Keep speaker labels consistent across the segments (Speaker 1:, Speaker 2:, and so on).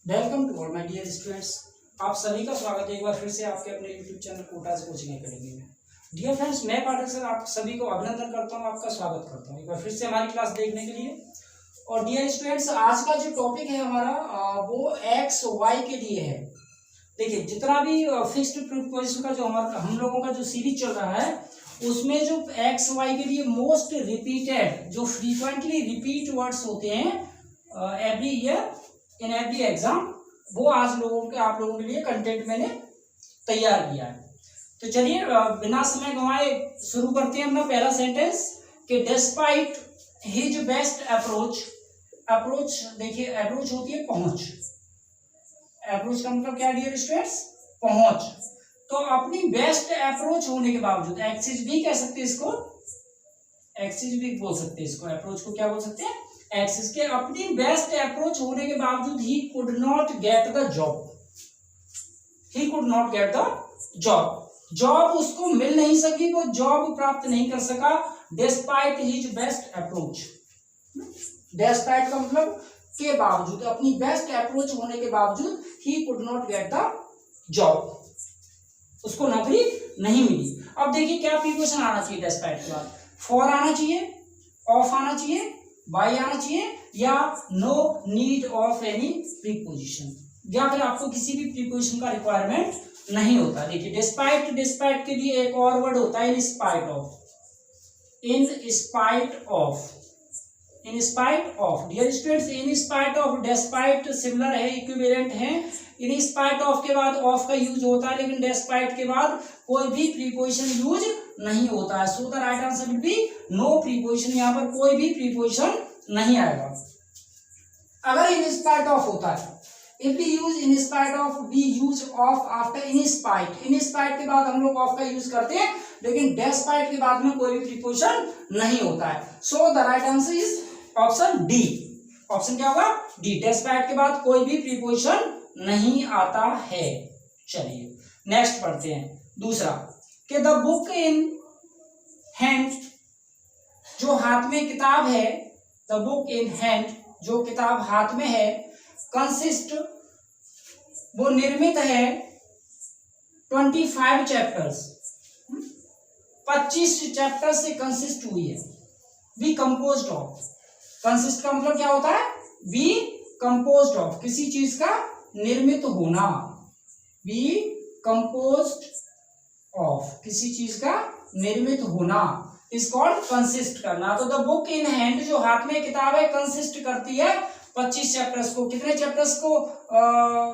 Speaker 1: Welcome to all my dear students. आप सभी का स्वागत है एक बार फिर से आपके अपने YouTube channel Kota's coaching academy में। डियर फ्रेंड्स, मैं पाठक सर आप सभी को अभिनंदन करता हूं, आपका स्वागत करता हूं एक बार फिर से हमारी क्लास देखने के लिए। और डियर स्टूडेंट्स, आज का जो टॉपिक है हमारा वो एक्स वाई के लिए है। देखिए, जितना भी फिक्स्ड प्रीपोजिशन का जो हमारा हम लोगों का जो सीरीज चल रहा है उसमें जो एक्स वाई के लिए मोस्ट रिपीटेड जो फ्रीक्वेंटली रिपीट वर्ड्स होते हैं every year in every exam, वो आज आप लोगों के लिए कंटेंट मैंने तैयार किया है। तो चलिए बिना समय गंवाए शुरू करते हैं अपना पहला सेंटेंस कि despite his best approach. Approach देखिए, अप्रोच होती है पहुंच। अप्रोच का मतलब क्या डियर स्टूडेंट्स? पहुंच। तो अपनी बेस्ट अप्रोच होने के बावजूद, एक्सिस भी कह सकते हैं इसको, एक्सिस भी बोल सकते हैं इसको, अप्रोच को क्या बोल सकते हैं? एक्सिस के। अपनी बेस्ट अप्रोच होने के बावजूद he could not get the job. He could not get the job. Job उसको मिल नहीं सकी, वो जॉब प्राप्त नहीं कर सका despite his best approach. Despite का मतलब के बावजूद, अपनी बेस्ट अप्रोच होने के बावजूद he could not get the job, उसको नौकरी नहीं मिली। अब देखिए क्या प्रीपोजिशन आना चाहिए डिस्पाइट के बाद? फॉर आना चाहिए, ऑफ आना चाहिए, बाय आना चाहिए, या no need of any preposition, या फिर आपको किसी भी प्रीपोजिशन का रिक्वायरमेंट नहीं होता। देखिए डिस्पाइट, डिस्पाइट के लिए एक और वर्ड होता है इन spite of. In spite of, in spite of dear students, in spite of despite similar है, इक्विवेलेंट है। इन स्पाइट ऑफ के बाद ऑफ का यूज होता है, लेकिन डिस्पाइट के बाद कोई भी प्रीपोजिशन यूज नहीं होता है। So the right answer will be no preposition. यहाँ पर कोई भी प्रीपोजिशन नहीं आएगा। अगर इन स्पाइट ऑफ होता है, if we use in spite of, we use of after in spite. In spite के बाद हम लोग ऑफ का यूज करते हैं, लेकिन डिस्पाइट के बाद में कोई भी प्रीपोजिशन नहीं होता है। So the right answer is option D. Option क्या होगा? डी। डिस्पाइट के बाद कोई भी प्रीपोजिशन नहीं आता है। चलिए नेक्स्ट पढ़ते हैं दूसरा कि द बुक इन हैंड, जो हाथ में किताब है, द बुक इन हैंड, जो किताब हाथ में है, कंसिस्ट, वो निर्मित है 25 चैप्टर्स, 25 चैप्टर से कंसिस्ट हुई है। बी कंपोज्ड ऑफ, कंसिस्ट का मतलब क्या होता है? बी कंपोज्ड ऑफ, किसी चीज का निर्मित होना। बी कंपोज्ड ऑफ, किसी चीज का निर्मित होना, इज कॉल्ड कंसिस्ट करना। तो द बुक इन हैंड, जो हाथ में किताब है, कंसिस्ट करती है 25 चैप्टर्स को। कितने चैप्टर्स को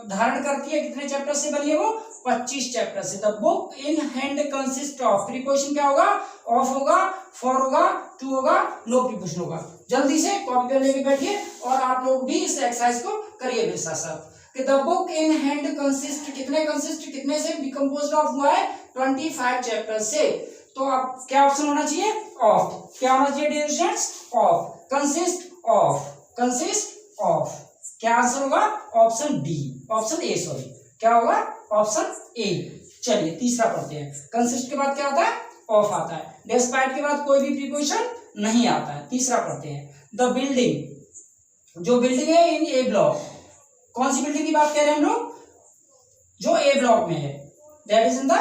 Speaker 1: धारण करती है? कितने चैप्टर से बनी है वो? 25 चैप्टर से। The book in hand consist of, preposition क्या होगा? ऑफ होगा, फॉर होगा, टू होगा, नो प्रीपोजिशन होगा। जल्दी से कॉपी कर लेके बैठिए और आप लोग भी इस एक्सरसाइज को करिए मेरे साथ साथ। The book in hand consist, कितने कंसिस्ट, कितने से डिकम्पोज्ड ऑफ हुआ है? 25 चैप्टर से। तो अब क्या ऑप्शन होना चाहिए? ऑफ। क्या होना चाहिए dear students? Of. Consist of, consist of. क्या आंसर होगा? Option D, option A, sorry क्या होगा? Option A. चलिए तीसरा पढ़ते हैं। कंसिस्ट के बाद क्या आता है? ऑफ आता है। डिस्पाइट के बाद कोई भी प्रीपोजिशन नहीं आता है। तीसरा पढ़ते हैं। द बिल्डिंग, जो बिल्डिंग है इन ए ब्लॉक, कौन सी बिल्डिंग की बात कर रहे हैं हम लोग? जो ए ब्लॉक में है, that is in the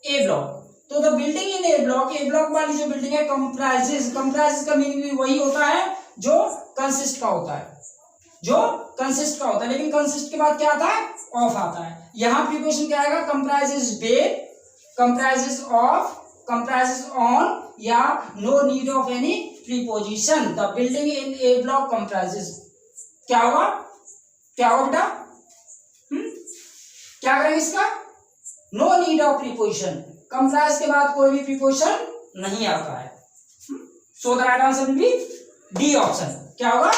Speaker 1: A block. तो the building in A block, A block वाली जो बिल्डिंग है, कंप्राइजेस, कंप्राइजेस का मीनिंग भी वही होता है जो कंसिस्ट का होता है, जो कंसिस्ट का होता है। लेकिन कंसिस्ट के बाद क्या आता है? ऑफ आता है। यहां प्रीपोजिशन क्या आएगा? Comprises by, comprises of, comprises on, या no need of any preposition. The building in A block comprises, क्या होगा? क्या होगा बेटा? क्या करेंगे इसका? No need of preposition. Comprise के बाद कोई भी प्रीपोजिशन नहीं आता है। So the right answer will be D option. क्या होगा?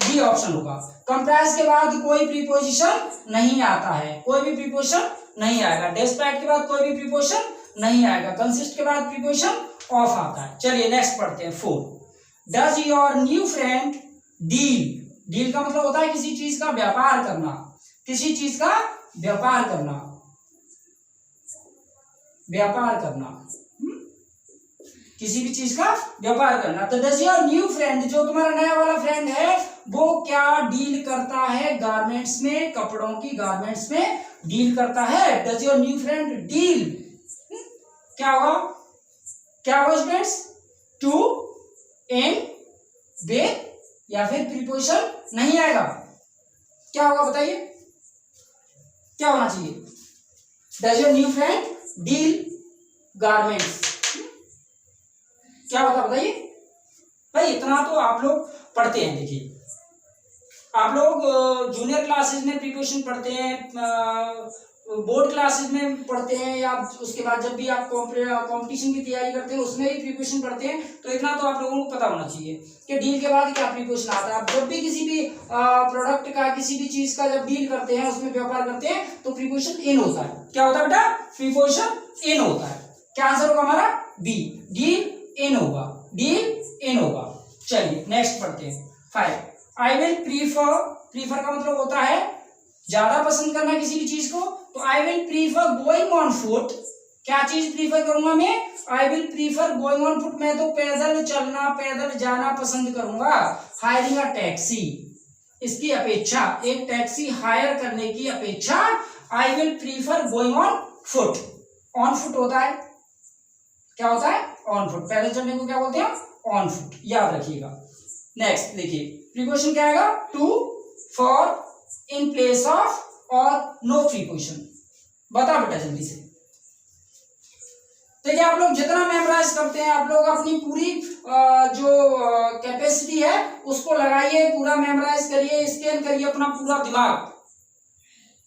Speaker 1: डी ऑप्शन होगा। कंप्राइज के बाद कोई प्रीपोजिशन नहीं आता है, कोई भी प्रीपोजिशन नहीं आएगा। डिस्पाइट के बाद कोई भी प्रीपोजिशन नहीं आएगा। कंसिस्ट के बाद प्रीपोजिशन ऑफ आता है। चलिए नेक्स्ट पढ़ते हैं। 4 does your new friend deal, deal का मतलब होता है किसी चीज का व्यापार करना, किसी चीज का व्यापार करना, व्यापार करना, किसी भी चीज का व्यापार करना। तो डज योर न्यू फ्रेंड, जो तुम्हारा नया वाला फ्रेंड है वो क्या डील करता है गारमेंट्स में, कपड़ों की गारमेंट्स में डील करता है। Does your new friend deal, क्या होगा, क्या होगा स्टूडेंट्स, टू, इन, विद, या फिर प्रीपोजिशन नहीं आएगा, क्या होगा बताइए, क्या होना चाहिए, does your new friend deal garments, क्या होता बताइए भाई। इतना तो आप लोग पढ़ते हैं, देखिए आप लोग जूनियर क्लासेस में प्रीपोजिशन पढ़ते हैं, बोर्ड क्लासेस में पढ़ते हैं, या उसके बाद जब भी आप कंपटीशन की तैयारी करते हैं उसमें भी प्रीपोजिशन पढ़ते हैं, तो इतना तो आप लोगों को पता होना चाहिए कि डील के बाद क्या प्रीपोजिशन आता है। आप जब भी किसी भी प्रोडक्ट का, किसी भी चीज का जब डील करते हैं, उसमें व्यापार करते हैं, तो प्रीपोजिशन इन होता है। क्या होता है बेटा, प्रीपोजिशन इन होता है। क्या आंसर होगा हमारा, बी, डील इन होगा, डील इन होगा। चलिए नेक्स्ट पढ़ते हैं 5। आई विल प्रीफर, प्रीफर का मतलब होता है ज्यादा पसंद करना किसी भी चीज को, तो आई will prefer going on foot, क्या चीज प्रीफर करूंगा मैं, आई will prefer going on foot, मैं तो पैदल चलना, पैदल जाना पसंद करूंगा, हायरिंग अ टैक्सी, इसकी अपेक्षा, एक टैक्सी हायर करने की अपेक्षा, I will prefer going on foot. On foot होता है, क्या होता है, ऑन फुट, पैदल चलने को क्या बोलते हैं, ऑन फुट, याद रखिएगा। नेक्स्ट देखिए प्रीपोजिशन क्या आएगा, to, for, in place of, और नो प्रीपोजिशन। बता बेटा जल्दी से। देखिए आप लोग जितना मेमोराइज करते हैं, आप लोग अपनी पूरी जो कैपेसिटी है उसको लगाइए, पूरा मेमोराइज करिए, स्कैन करिए अपना पूरा दिमाग,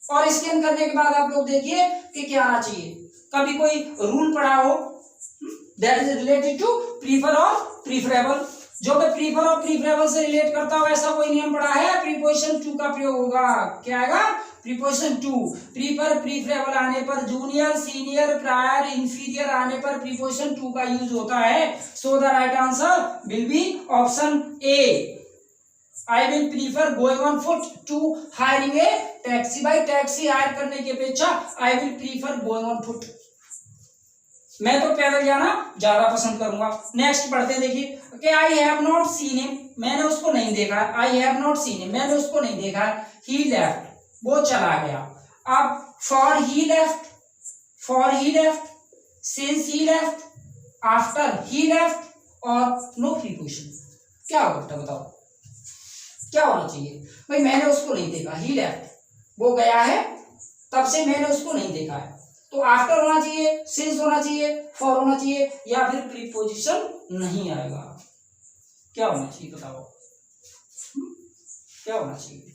Speaker 1: और स्कैन करने के बाद आप लोग देखिए कि क्या आना चाहिए। कभी कोई रूल पढ़ा हो that is related to prefer और प्रीफरेबल, जो कि प्रीफर और प्रीफरेबल से रिलेट करता हो, ऐसा कोई नियम पढ़ा है, प्रीपोजिशन टू का प्रयोग होगा। क्या आएगा, प्रीपोजिशन टू। प्रीफर प्रीफरेबल आने पर, जूनियर, सीनियर, प्रायर, इंफीरियर आने पर प्रीपोजिशन टू का यूज होता है। So the right answer will be option A, I will prefer going on foot to hiring a taxi. भाई टैक्सी हायर करने की अपेक्षा I will prefer going on foot, मैं तो पैदल जाना ज्यादा पसंद करूंगा। नेक्स्ट पढ़ते देखिए कि आई हैव नॉट सीन हिम, मैंने उसको नहीं देखा, आई हैव नॉट सीन हिम, मैंने उसको नहीं देखा, ही लेफ्ट, वो चला गया। अब for he left, for he left, since he left, after he left, और नो प्रीपोजिशन, क्या होगा बेटा बताओ, क्या होना चाहिए। भाई मैंने उसको नहीं देखा, ही लेफ्ट, वो गया है, तब से मैंने उसको नहीं देखा है, तो आफ्टर होना चाहिए, सिंस होना चाहिए, फॉर होना चाहिए, या फिर प्रीपोजिशन नहीं आएगा। क्या होना चाहिए बताओ, क्या होना चाहिए।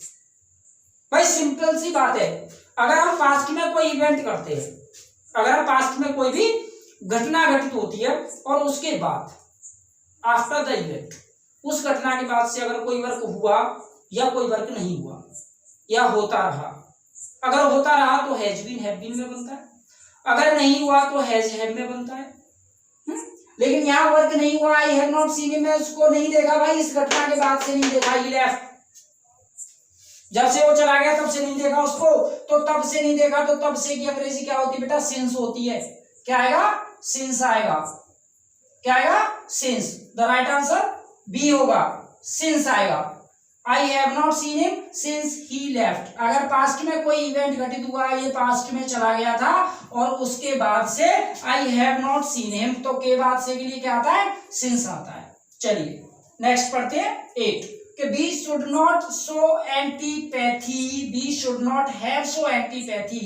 Speaker 1: भाई सिंपल सी बात है, अगर हम पास्ट में कोई इवेंट करते हैं, अगर हम पास्ट में कोई भी घटना घटित होती है और उसके बाद आफ्टर द इवेंट, उस घटना के बाद से अगर कोई वर्क हुआ या कोई वर्क नहीं हुआ या होता रहा, अगर होता रहा तो हैज बीन हैव बीन में बनता है, अगर नहीं हुआ तो हैज हैव में बनता है। लेकिन यहाँ वर्क नहीं हुआ, आई हैव नॉट सीन हिम, मैं उसको नहीं देखा, भाई इस घटना के बाद से नहीं देखा, ही लेफ्ट, जब से वो चला गया तब से नहीं देखा उसको, तो तब से नहीं देखा, तो तब से की अंग्रेजी क्या होती है बेटा, सिंस होती है। क्या आएगा, सिंस आएगा, क्या आएगा, since. The right answer be होगा, सिंस आएगा। I have not seen him since he left, अगर पास्ट में कोई इवेंट घटित हुआ, ये पास्ट में चला गया था और उसके बाद से आई हैव नॉट सीन हिम, तो के बाद से के लिए क्या आता है, सिंस आता है। चलिए नेक्स्ट पढ़ते हैं 8 कि be should not show antipathy, be should not have show antipathy,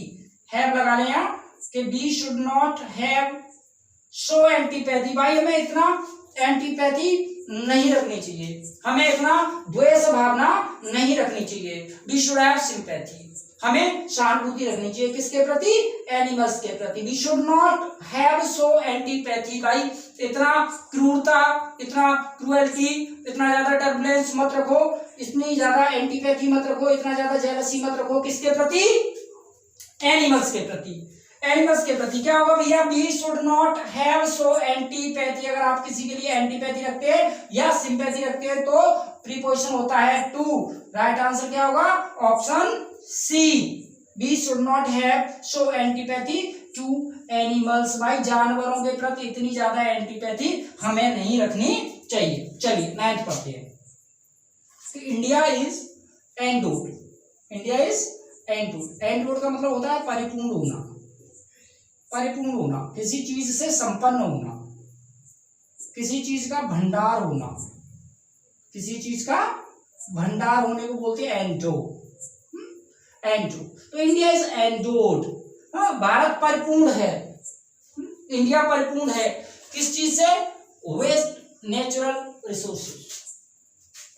Speaker 1: have लगा लें यहाँ कि be should not have show antipathy. भाई हमें इतना एंटीपैथी नहीं रखनी चाहिए, हमें इतना द्वेष भावना नहीं रखनी चाहिए। वी शुड हैव सिंपैथी, हमें सहानुभूति रखनी चाहिए किसके प्रति, एनिमल्स के प्रति। We should not have so antipathy, भाई इतना क्रूरता, इतना क्रुएल्टी, इतना ज्यादा टर्बुलेंस मत रखो, इतनी ज्यादा एंटीपैथी मत रखो, इतना ज्यादा जेलसी मत रखो, किसके प्रति, एनिमल्स के प्रति। एनिमल्स के प्रति क्या होगा भैया, we should not have so antipathy, अगर आप किसी के लिए एंटीपैथी रखते हैं या सिंपैथी रखते हैं तो प्रीपोजिशन होता है टू। राइट आंसर क्या होगा, option C, we should not have so antipathy to animals. भाई जानवरों के प्रति इतनी ज्यादा एंटीपैथी हमें नहीं रखनी चाहिए। चलिए 9th पढ़ते हैं। कि India is endowed, India is endowed. Endowed का मतलब होता है परिपूर्ण होना, परिपूर्ण होना, किसी चीज से संपन्न होना, किसी चीज का भंडार होना, किसी चीज का भंडार होने को बोलते हैं एंडो, एंडो। तो इंडिया इज एंडोड, भारत परिपूर्ण है, इंडिया परिपूर्ण है किस चीज से? वेस्ट नेचुरल रिसोर्सेज,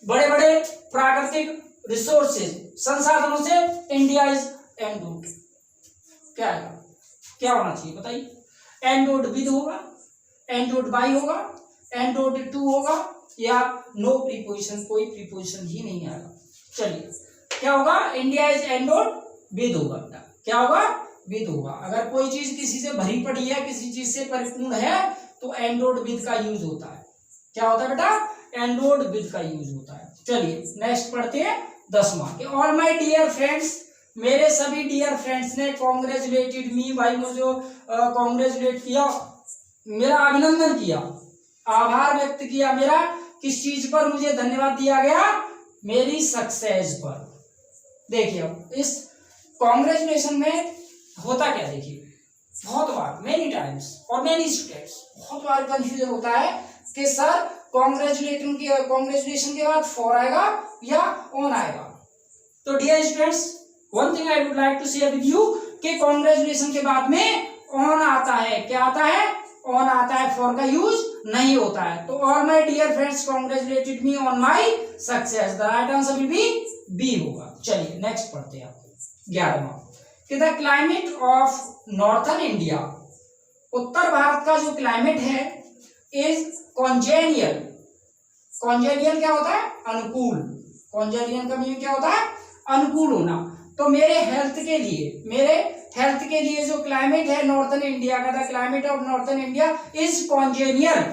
Speaker 1: बड़े बड़े प्राकृतिक रिसोर्सेज, संसाधनों से इंडिया इज एंडोड। क्या है, क्या होना चाहिए बताइए? एंडोड विद होगा, एंडोड बाई होगा, एंडोड टू होगा, या नो प्रीपोजिशन, कोई प्रीपोजिशन ही नहीं आएगा। चलिए क्या होगा? इंडिया इज एंडोड विद होगा। क्या होगा? विद होगा। अगर कोई चीज किसी से भरी पड़ी है, किसी चीज से परिपूर्ण है, तो एंडोड विद का यूज होता है। क्या होता है बेटा? एंडोड विद का यूज होता है। चलिए नेक्स्ट पढ़ते हैं 10वां कि ऑल माय डियर फ्रेंड्स, मेरे सभी डियर फ्रेंड्स ने कॉन्ग्रेचुलेटेड मी, भाई मुझे कॉन्ग्रेचुलेट किया, मेरा अभिनंदन किया, आभार व्यक्त किया मेरा, किस चीज पर मुझे धन्यवाद दिया गया? मेरी सक्सेस पर। देखिए अब इस कॉन्ग्रेचुलेशन में होता क्या, देखिए बहुत बार, मेनी टाइम्स और मेनी स्टूडेंट्स बहुत बार कंफ्यूजन होता है कि सर कॉन्ग्रेचुलेशन के बाद फॉर आएगा या ऑन आएगा। तो dear students, one thing I would like to share with you कि कॉन्ग्रेचुलेशन के बाद में ऑन आता है। क्या आता है? ऑन आता है, फॉर का यूज नहीं होता है। तो all my dear friends congratulated me on my success, the right answer will be B होगा। चलिए नेक्स्ट पढ़ते हैं 11वां कि the climate of northern India, उत्तर भारत का जो क्लाइमेट है, इज कॉन्जेनियल। कॉन्जेनियल क्या होता है? अनुकूल। कॉन्जेनियल का मीनिंग क्या होता है? अनुकूल होना। तो मेरे हेल्थ के लिए, मेरे हेल्थ के लिए जो क्लाइमेट है नॉर्थर्न इंडिया का, the climate of northern India is congenial,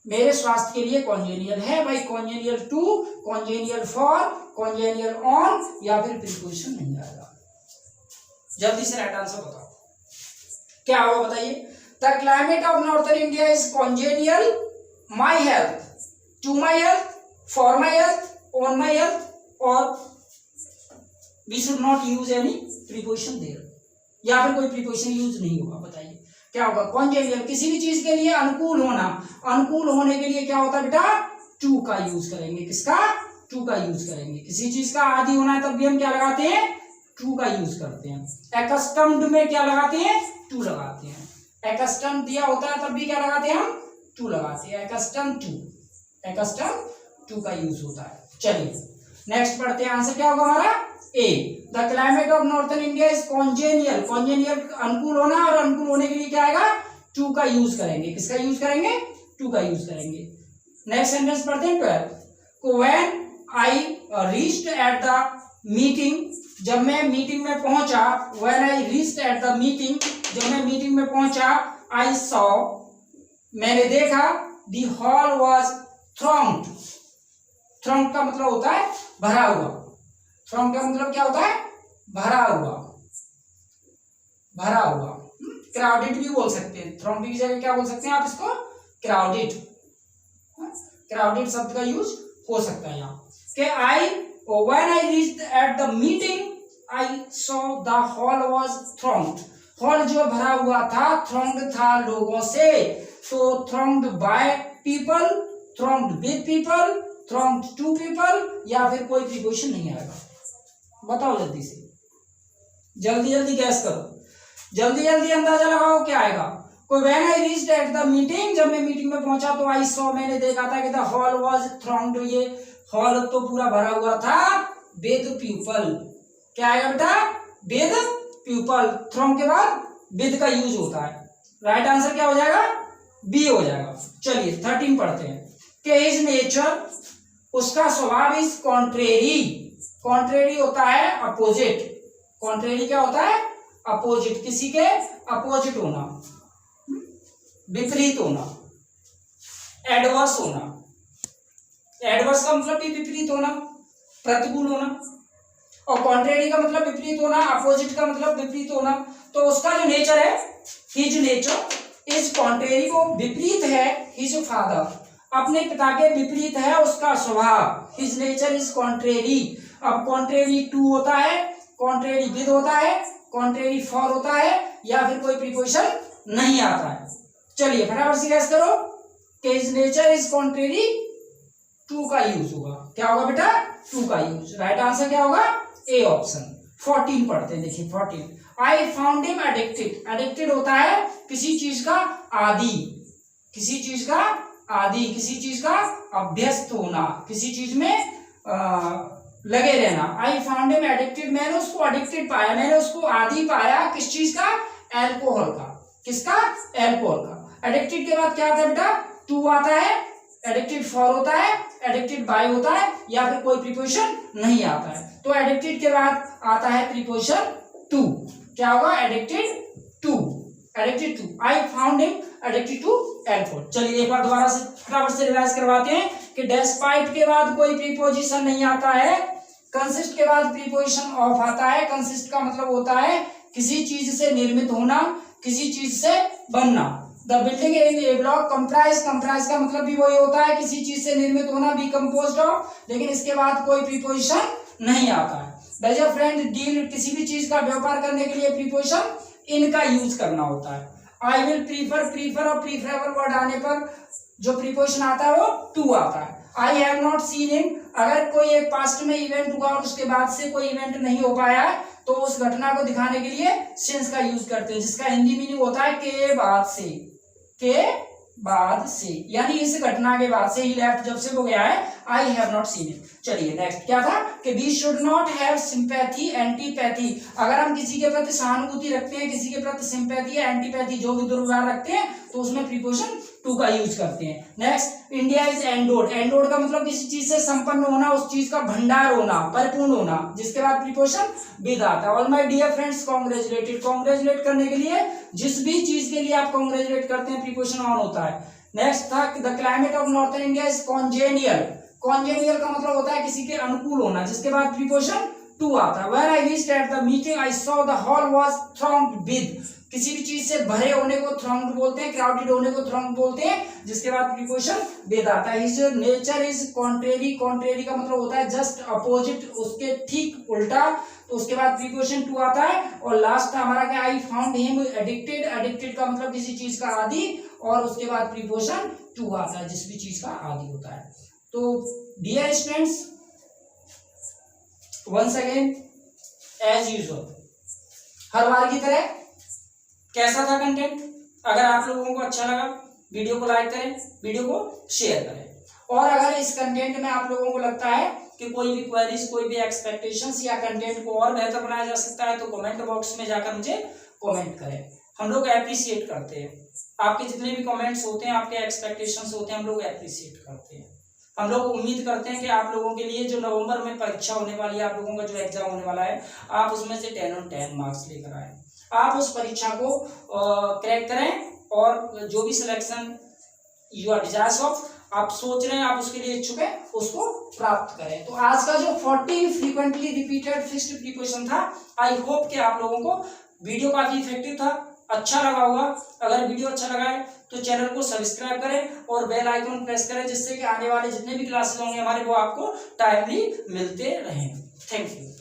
Speaker 1: मेरे स्वास्थ्य के लिए कॉन्जेनियल है। भाई congenial to, congenial for, congenial on, या फिर प्रीपोजिशन नहीं आएगा। जल्दी से राइट आंसर बताओ क्या होगा, बताइए। The climate of northern India is congenial my health, to my health, for my health, on my health, और we should not use any preposition there, या फिर कोई प्रीपोजिशन यूज नहीं होगा। बताइए क्या होगा? कॉन्जेनियल, किसी भी चीज के लिए अनुकूल होना। अनुकूल होने के लिए क्या होता है बेटा? टू का यूज करेंगे। किसका? टू का यूज करेंगे। किसी चीज का आदि होना है तब भी हम क्या लगाते हैं? टू का यूज करते हैं। एक्स्टम्ड में क्या लगाते हैं? टू लगाते हैं। एक्स्टम्ड दिया होता है तब भी क्या लगाते हैं? हम टू लगाते हैं। एक्स्टम्ड टू, एक्स्टम्ड टू का यूज होता है। चलिए नेक्स्ट पढ़ते हैं, आंसर क्या होगा हमारा? A, the climate of northern India is congenial. Congenial अनुकूल होना, और अनुकूल होने के लिए क्या आएगा? टू का यूज करेंगे। किसका यूज करेंगे? टू का यूज करेंगे। नेक्स्ट सेंटेंस पढ़ते हैं 12। When I reached at the meeting, जब मैं मीटिंग में पहुंचा, when I reached at the meeting, जब मैं मीटिंग में पहुंचा, आई सॉ, मैंने देखा, the hall was thronged. Throng का मतलब होता है भरा हुआ। थ्रॉन्ग का मतलब क्या होता है? भरा हुआ, भरा हुआ। क्राउडेड भी बोल सकते हैं। थ्रॉन्ग की जगह क्या बोल सकते हैं आप इसको? क्राउडेड। क्राउडेड शब्द का यूज हो सकता है यहाँ कि I, when I reached at the meeting, I saw the hall was thronged. Hall जो भरा हुआ था, थ्रॉन्ग्ड था लोगों से। तो thronged by people, thronged with people, thronged to people, या फिर कोई प्रीपोजिशन नहीं आएगा। बताओ जल्दी से, जल्दी जल्दी गैस करो, जल्दी जल्दी अंदाजा लगाओ क्या आएगा। कोई when I reached at the meeting, जब मैं मीटिंग में पहुंचा तो आई सॉ, मैंने देखा था कि द हॉल वाज थ्रॉन्ग्ड, ये हॉल तो पूरा भरा हुआ था विद पीपल। क्या आएगा बेटा? With people. थ्रॉन्ग के बाद विद का यूज होता है। राइट आंसर क्या हो जाएगा? बी हो जाएगा। चलिए 13 पढ़ते हैं कि हिज नेचर, उसका स्वभाव, इज कॉन्ट्रेरी। कॉन्ट्रेरी होता है अपोजिट। कॉन्ट्रेरी क्या होता है? अपोजिट, किसी के अपोजिट होना, विपरीत होना, एडवर्स होना। एडवर्स का मतलब भी विपरीत होना, प्रतिकूल होना, और कॉन्ट्रेरी का मतलब विपरीत होना, अपोजिट का मतलब विपरीत होना। तो उसका जो नेचर है, हिज नेचर इज कॉन्ट्रेरी, वो विपरीत है हिज फादर, अपने पिता के विपरीत है उसका स्वभाव, हिज नेचर इज कॉन्ट्रेरी। अब कॉन्ट्रेरी टू होता है, कॉन्ट्रेरी विद होता है, कॉन्ट्रेरी फॉर होता है, या फिर कोई प्रीपोजिशन नहीं आता है। चलिए फटाफट से गैस करो कि his nature is contrary to का यूज होगा। क्या होगा बेटा? टू का यूज। राइट आंसर क्या होगा? A option. 14 पढ़ते हैं, देखिए 14। आई फाउंड हिम एडिक्टेड। एडिक्टेड होता है किसी चीज का आदी, किसी चीज का आदी, किसी चीज का अभ्यस्त होना, किसी चीज में लगे रहना। आई फाउंड हिम एडिक्टेड, मैंने उसको एडिक्टेड पाया, मैंने उसको आदी पाया किस चीज का? एल्कोहल का। किसका? एल्कोहल का। एडिक्टेड के बाद क्या आता है बेटा? टू आता है, एडिक्टेड फॉर होता है, एडिक्टेड बाय होता है, या फिर कोई प्रीपोजिशन नहीं आता है। तो एडिक्टेड के बाद आता है प्रीपोजिशन टू। क्या होगा? Addicted to, addicted to. I found him addicted to alcohol. चलिए एक बार दोबारा से फटाफट से रिवाइज करवाते हैं कि डेस्पाइट के बाद कोई प्रीपोजिशन नहीं आता है, कंसिस्ट के बाद प्रीपोजिशन ऑफ आता है। कंसिस्ट का मतलब होता है किसी चीज से निर्मित होना, किसी चीज से बनना। The building in A block comprise, comprise का मतलब भी वही होता है किसी चीज से निर्मित होना, बी कंपोज्ड ऑफ, लेकिन इसके बाद कोई प्रीपोजिशन नहीं आता है। डज योर फ्रेंड डील, किसी भी चीज का व्यापार करने के लिए प्रीपोजिशन इन का यूज करना होता है। आई विल प्रीफर, प्रीफर और प्रीफरेबल वर्ड आने पर जो प्रीपोजिशन आता है वो टू आता है। I have not seen him, अगर कोई एक पास्ट में इवेंट हुआ और उसके बाद से कोई इवेंट नहीं हो पाया है तो उस घटना को दिखाने के लिए सिंस का यूज करते हैं, जिसका हिंदी मीनिंग होता है के बाद से, के बाद से, यानी इस घटना के बाद से। ही लेफ्ट, जब से वो गया है। I have not seen him. चलिए नेक्स्ट क्या था कि we should not have sympathy antipathy. अगर हम किसी के प्रति सहानुभूति रखते हैं, किसी के प्रति सिंपैथी या एंटीपैथी जो भी दुर्व्यवहार रखते हैं, तो उसमें प्रीपोजिशन टू का यूज करते हैं। Next, India is endowed. Endowed का मतलब किसी चीज से संपन्न होना, उस चीज का भंडार होना, परिपूर्ण होना, जिसके बाद प्रीपोजिशन विद आता है। All my dear friends congratulated, congratulate करने के लिए जिस भी चीज के लिए आप कॉन्ग्रेचुलेट करते हैं प्रीपोजिशन ऑन होता है। नेक्स्ट था the climate of northern India is congenial. कॉन्जेनियल का मतलब होता है किसी के अनुकूल होना, जिसके बाद प्रीपोजिशन टू आता है। When I reached at the meeting I saw the hall was thronged with. किसी भी चीज से भरे होने को थ्रॉन्ग्ड बोलते हैं, क्राउडेड होने को थ्रॉन्ग्ड बोलते हैं, जिसके बाद प्रीपोजिशन विद आता है। His nature is contrary. Contrary का मतलब होता है जस्ट अपोजिट, उसके ठीक उल्टा, तो उसके बाद प्रीपोजिशन टू आता है। और लास्ट था हमारा क्या? आई फाउंड हिम एडिक्टेड। एडिक्टेड का मतलब किसी चीज का आदी, और उसके बाद प्रीपोजिशन टू आता है जिस भी चीज का आदी होता है। तो dear students, once again as usual हर बार की तरह कैसा था कंटेंट? अगर आप लोगों को अच्छा लगा वीडियो को लाइक करें, वीडियो को शेयर करें, और अगर इस कंटेंट में आप लोगों को लगता है कि कोई भी क्वेरीज, कोई भी एक्सपेक्टेशंस या कंटेंट को और बेहतर बनाया जा सकता है, तो कमेंट बॉक्स में जाकर मुझे कमेंट करें। हम लोग एप्रिशिएट करते हैं आपके जितने भी कमेंट्स होते हैं, आपके एक्सपेक्टेशंस होते हैं, हम लोग एप्रिशिएट करते हैं। हम लोग उम्मीद करते हैं कि आप लोगों के लिए जो नवंबर में परीक्षा होने वाली है, आप लोगों का जो एग्जाम होने वाला है, आप उसमें से 10 on 10 मार्क्स लेकर आए, आप उस परीक्षा को क्रैक करें, और जो भी selection you are desires of, आप सोच रहे हैं, आप उसके लिए इच्छुक हैं, उसको प्राप्त करें। तो आज का जो 14 फ्रीक्वेंटली रिपीटेड फिक्स्ड प्रीपोजिशन था, आई होप कि आप लोगों को वीडियो काफी इफेक्टिव था, अच्छा लगा होगा। अगर वीडियो अच्छा लगा है तो चैनल को सब्सक्राइब करें और बेल आइकन प्रेस करें, जिससे कि आने वाले जितने भी क्लासेस होंगे हमारे, वो आपको टाइमली मिलते रहें। Thank you.